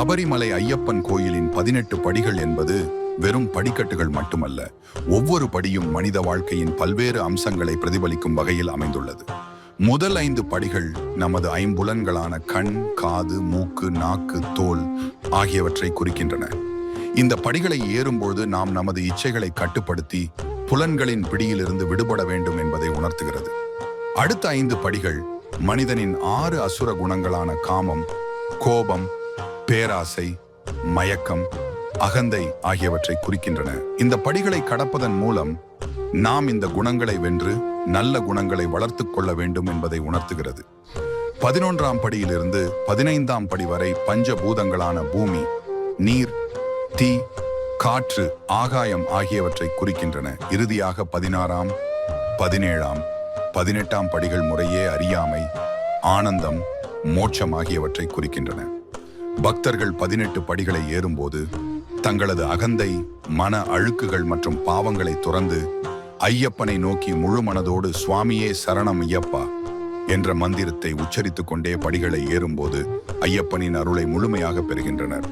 சபரிமலை ஐயப்பன் கோயிலின் 18 படிகள் என்பது வெறும் படிக்கட்டுகள் மட்டுமல்ல, ஒவ்வொரு படியும் மனித வாழ்க்கையின் பல்வேறு அம்சங்களை பிரதிபலிக்கும் வகையில் அமைந்துள்ளது. முதல் 5 படிகள் நமது ஐம்புலன்களான கண், காது, மூக்கு, நாக்கு, தோல் ஆகியவற்றை குறிக்கின்றன. இந்த படிகளை ஏறும்போது நாம் நமது இச்சைகளை கட்டுப்படுத்தி புலன்களின் பிடியிலிருந்து விடுபட வேண்டும் என்பதை உணர்த்துகிறது. அடுத்த 5 படிகள் மனிதனின் 6 அசுர குணங்களான காமம், கோபம், பேராசை, மயக்கம், அகந்தை ஆகியவற்றை குறிக்கின்றன. இந்த படிகளை கடப்பதன் மூலம் நாம் இந்த குணங்களை வென்று நல்ல குணங்களை வளர்த்துக் கொள்ள வேண்டும் என்பதை உணர்த்துகிறது. 11ஆம் படியிலிருந்து 15ஆம் படி வரை பஞ்சபூதங்களான பூமி, நீர், தீ, காற்று, ஆகாயம் ஆகியவற்றை குறிக்கின்றன. இறுதியாக 16ஆம், 17ஆம், 18ஆம் படிகள் முறையே அறியாமை, ஆனந்தம், மோட்சம் ஆகியவற்றை குறிக்கின்றன. பக்தர்கள் 18 படிகளை ஏறும்போது தங்களது அகந்தை, மன அழுக்குகள் மற்றும் பாவங்களை துறந்து ஐயப்பனை நோக்கி முழு மனதோடு சுவாமியே சரணம் ஐயப்பா என்ற மந்திரத்தை உச்சரித்துக் கொண்டே படிகளை ஏறும்போது ஐயப்பனின் அருளை முழுமையாக பெறுகின்றனர்.